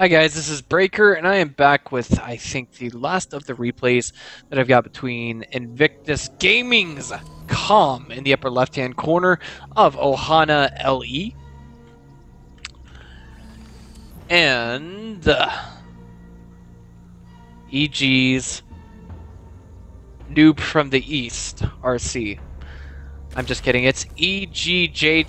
Hi guys, this is Breaker, and I am back with, I think, the last of the replays that I've got between Invictus Gaming's Com in the upper left-hand corner of Ohana LE and EG's Noob from the East RC. I'm just kidding, it's EGJDRC.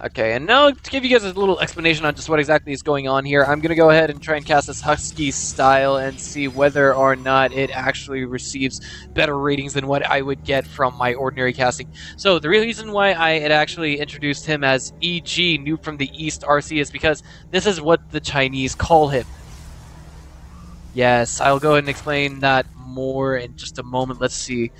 Okay, and now to give you guys a little explanation on just what exactly is going on here, I'm going to go ahead and try and cast this Husky style and see whether or not it actually receives better ratings than what I would get from my ordinary casting. So the reason why I had actually introduced him as EG, Noob from the East RC, is because this is what the Chinese call him. Yes, I'll go ahead and explain that more in just a moment. Let's see.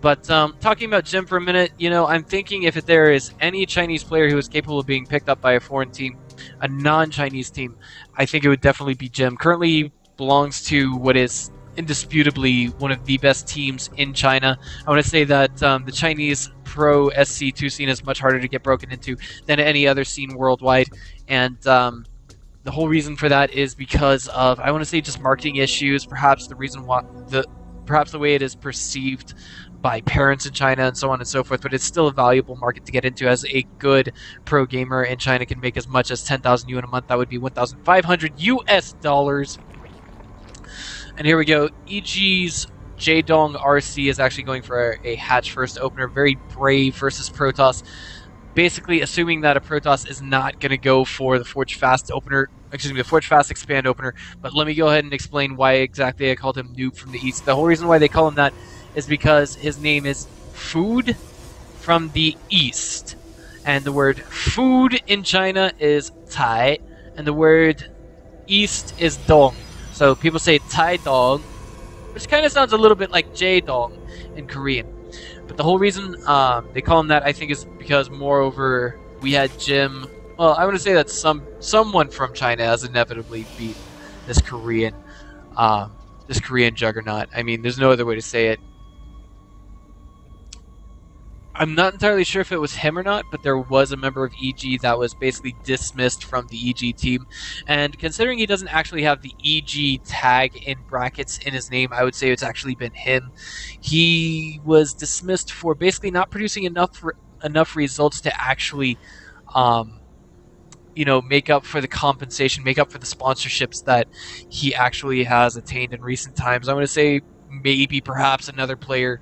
But talking about Jim for a minute, you know, I'm thinking if there is any Chinese player who is capable of being picked up by a foreign team, a non-Chinese team, I think it would definitely be Jim. Currently, he belongs to what is indisputably one of the best teams in China. I want to say that the Chinese Pro SC2 scene is much harder to get broken into than any other scene worldwide, and the whole reason for that is because of, I want to say, just marketing issues, perhaps the reason why perhaps the way it is perceived by parents in China and so on and so forth, but it's still a valuable market to get into, as a good pro gamer in China can make as much as 10,000 yuan a month. That would be 1,500 US dollars. And here we go. EG's Jdong RC is actually going for a hatch first opener. Very brave versus Protoss. Basically assuming that a Protoss is not going to go for the Forge Fast opener, excuse me, the Forge Fast Expand opener. But let me go ahead and explain why exactly I called him Noob from the East. The whole reason why they call him that is because his name is Food from the East. And the word food in China is Cai, and the word East is Dong. So people say Cai Dong, which kind of sounds a little bit like J Dong in Korean. But the whole reason they call him that, I think, is because, moreover, we had Jim. Well, I want to say that someone from China has inevitably beat this Korean juggernaut. I mean, there's no other way to say it. I'm not entirely sure if it was him or not, but there was a member of EG that was basically dismissed from the EG team. And considering he doesn't actually have the EG tag in brackets in his name, I would say it's actually been him. He was dismissed for basically not producing enough results to actually, you know, make up for the compensation, make up for the sponsorships that he actually has attained in recent times. I want to say maybe perhaps another player.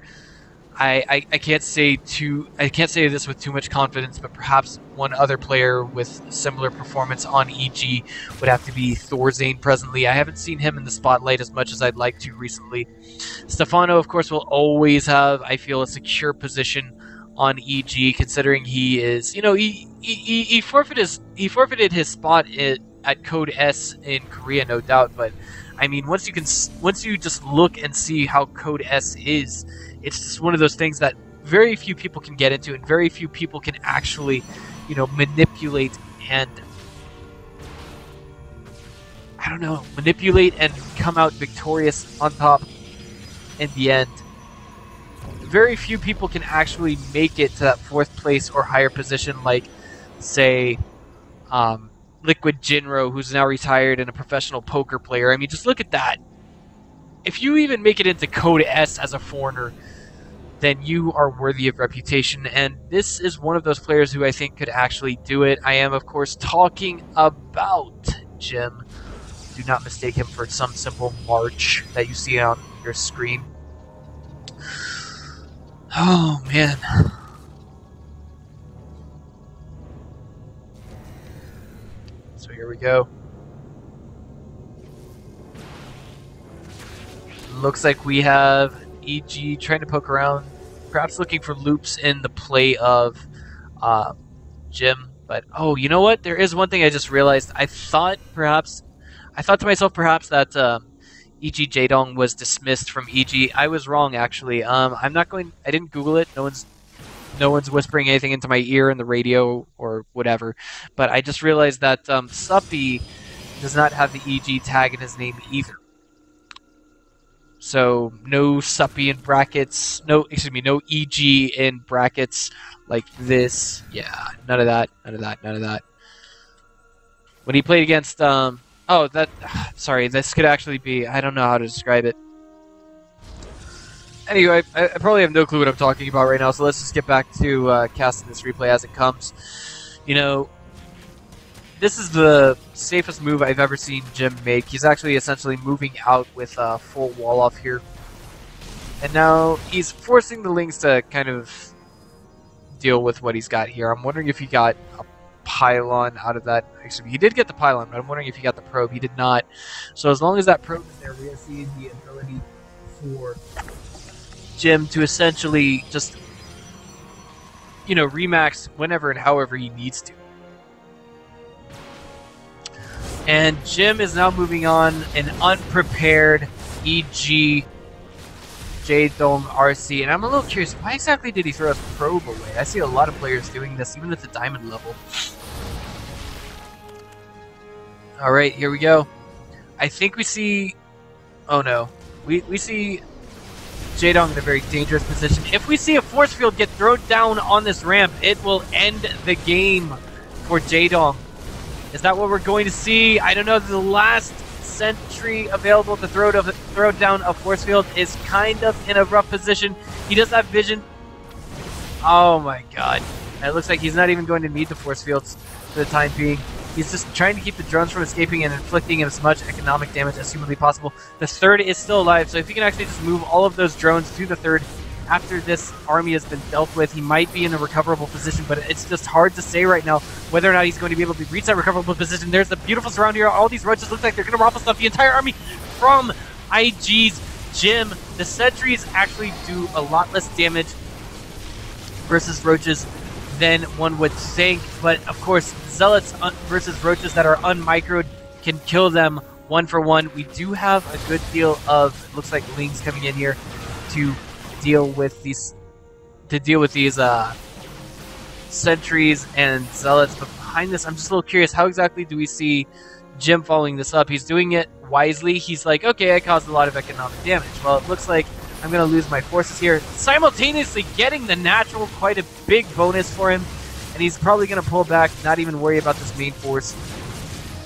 I can't say this with too much confidence, but perhaps one other player with similar performance on EG would have to be Thorzane presently. I haven't seen him in the spotlight as much as I'd like to recently. Stefano, of course, will always have, I feel, a secure position on EG, considering he is, you know, he forfeited his spot at Code S in Korea, no doubt. But I mean, once you just look and see how Code S is, it's just one of those things that very few people can get into, and very few people can actually, you know, manipulate and, I don't know, manipulate and come out victorious on top in the end. Very few people can actually make it to that 4th place or higher position, like, say, Liquid Jinro, who's now retired and a professional poker player. I mean, just look at that. If you even make it into Code S as a foreigner, then you are worthy of reputation, and this is one of those players who I think could actually do it. I am, of course, talking about Jim. Do not mistake him for some simple March that you see on your screen. Oh, man. So here we go. Looks like we have EG trying to poke around, perhaps looking for loops in the play of Jim. But, oh, you know what? There is one thing I just realized. I thought to myself perhaps that EG Jdong was dismissed from EG. I was wrong, actually. I didn't Google it. No one's whispering anything into my ear in the radio or whatever. But I just realized that Suppy does not have the EG tag in his name either. So no Suppy in brackets, no EG in brackets like this. Yeah, none of that. when he played against sorry, this could actually be, I don't know how to describe it. Anyway, I probably have no clue what I'm talking about right now, so let's just get back to casting this replay as it comes. You know, this is the safest move I've ever seen Jim make. He's actually essentially moving out with a full wall off here. And now he's forcing the Lings to kind of deal with what he's got here. I'm wondering if he got a pylon out of that. Actually, he did get the pylon, but I'm wondering if he got the probe. He did not. So as long as that probe is there, we're going to see the ability for Jim to essentially just, you know, remax whenever and however he needs to. And Jim is now moving on an unprepared EGJDRC, and I'm a little curious, why exactly did he throw his probe away? I see a lot of players doing this, even at the diamond level. Alright, here we go. I think we see... Oh no. We see Jaedong in a very dangerous position. If we see a force field get thrown down on this ramp, it will end the game for Jaedong. Is that what we're going to see? I don't know. The last sentry available to throw down a force field is kind of in a rough position. He does have vision. Oh my god. It looks like he's not even going to need the force fields for the time being. He's just trying to keep the drones from escaping and inflicting as much economic damage as humanly possible. The third is still alive, so if he can actually just move all of those drones to the third after this army has been dealt with, he might be in a recoverable position, but it's just hard to say right now whether or not he's going to be able to reach that recoverable position. There's a beautiful surround here. All these roaches look like they're going to raffle stuff the entire army from iGJim. The sentries actually do a lot less damage versus roaches than one would think, but of course, zealots versus roaches that are unmicroed can kill them one for one. We do have a good deal of, it looks like, Lings coming in here to deal with these sentries and zealots, but behind this I'm just a little curious, how exactly do we see Jim following this up? He's doing it wisely. He's like, okay, I caused a lot of economic damage. Well, it looks like I'm going to lose my forces here. Simultaneously getting the natural, quite a big bonus for him, and he's probably going to pull back, not even worry about this main force.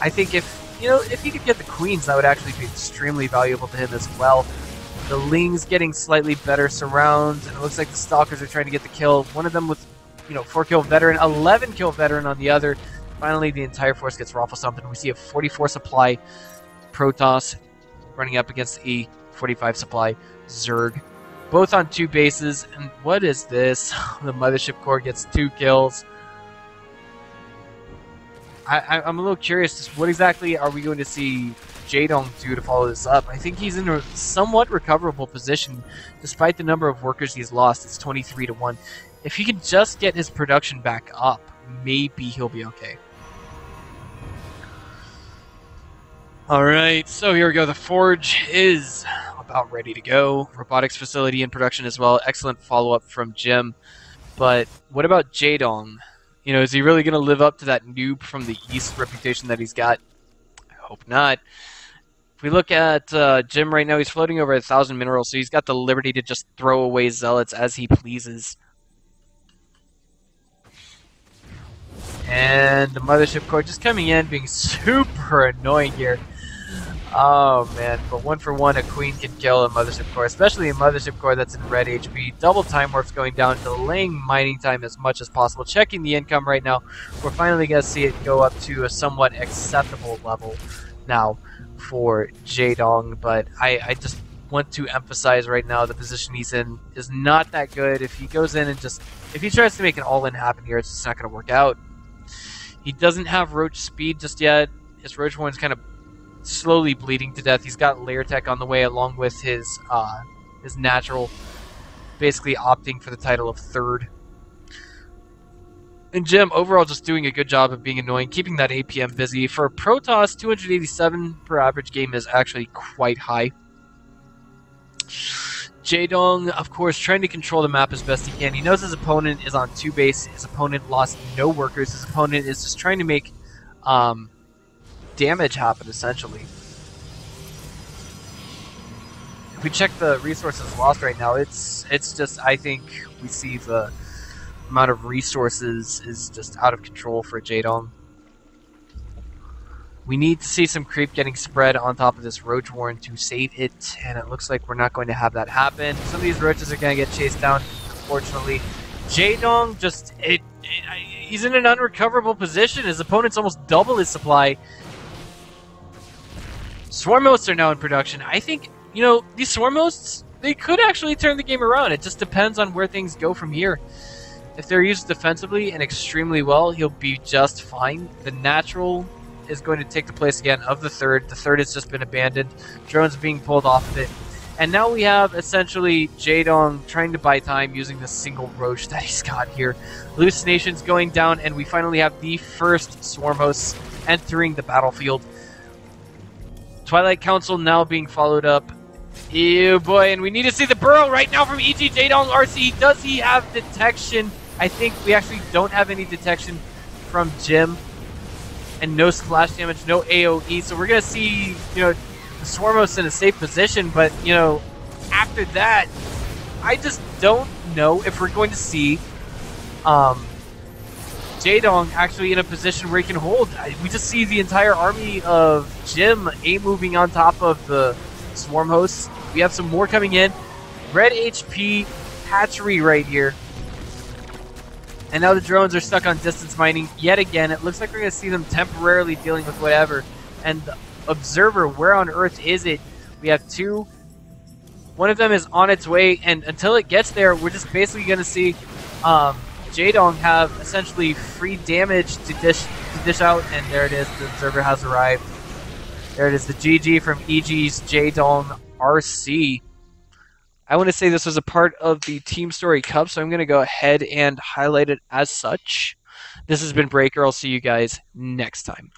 I think if he could get the queens, that would actually be extremely valuable to him as well. The Lings getting slightly better surrounds, and it looks like the Stalkers are trying to get the kill. One of them with, 4-kill veteran, 11-kill veteran on the other. Finally, the entire force gets raffle stomped, and we see a 44 supply Protoss running up against the 45 supply Zerg. Both on 2 bases, and what is this? The Mothership Core gets 2 kills. I'm a little curious, just what exactly are we going to see Jaedong do to follow this up? I think he's in a somewhat recoverable position, despite the number of workers he's lost. It's 23-1. If he can just get his production back up, maybe he'll be okay. Alright, so here we go. The Forge is about ready to go. Robotics facility in production as well. Excellent follow-up from Jim. But what about Jaedong? Is he really going to live up to that noob from the East reputation that he's got? I hope not. If we look at Jim right now, he's floating over 1,000 minerals, so he's got the liberty to just throw away zealots as he pleases. And the Mothership Core just coming in, being super annoying here. Oh man, but 1 for 1, a Queen can kill a Mothership Core, especially a Mothership Core that's in red HP. Double time warps going down, delaying mining time as much as possible. Checking the income right now. We're finally going to see it go up to a somewhat acceptable level now for Jaedong, but I just want to emphasize right now the position he's in is not that good. If he goes in and if he tries to make an all-in happen here, it's just not going to work out. He doesn't have Roach speed just yet. His Roach Horn's kind of slowly bleeding to death. He's got layer tech on the way along with his natural, basically opting for the title of third. And Jim overall just doing a good job of being annoying, keeping that APM busy. For Protoss, 287 per average game is actually quite high. Jaedong, of course, trying to control the map as best he can. He knows his opponent is on 2 base. His opponent lost no workers. His opponent is just trying to make damage happen, essentially. If we check the resources lost right now, it's just, I think we see the amount of resources is just out of control for Jaedong. We need to see some creep getting spread on top of this Roach Warren to save it, and it looks like we're not going to have that happen. Some of these Roaches are going to get chased down, unfortunately. Jaedong he's in an unrecoverable position. His opponent's almost double his supply. Swarm Hosts are now in production. I think, these Swarm Hosts, they could actually turn the game around. It just depends on where things go from here. If they're used defensively and extremely well, he'll be just fine. The natural is going to take the place again of the third. The third has just been abandoned. Drones being pulled off of it. And now we have essentially Jaedong trying to buy time using the single Roach that he's got here. Hallucinations going down, and we finally have the first Swarm Hosts entering the battlefield. Twilight Council now being followed up. Ew, boy, and we need to see the burrow right now from EGJDRC. Does he have detection? I think we actually don't have any detection from Jim. And no splash damage, no AoE. So we're going to see, the Swarmos in a safe position. But, after that, I just don't know if we're going to see Jaedong actually in a position where he can hold. We just see the entire army of Jim A-moving on top of the Swarm Hosts. We have some more coming in. Red HP hatchery right here. And now the drones are stuck on distance mining yet again. It looks like we're going to see them temporarily dealing with whatever. And the Observer, where on earth is it? We have two. One of them is on its way, and until it gets there, we're just basically going to see Jaedong have essentially free damage to dish out. And there it is. The Observer has arrived. There it is, the GG from EGJDRC. I want to say this was a part of the Team Story Cup, so I'm going to go ahead and highlight it as such. This has been Breaker. I'll see you guys next time.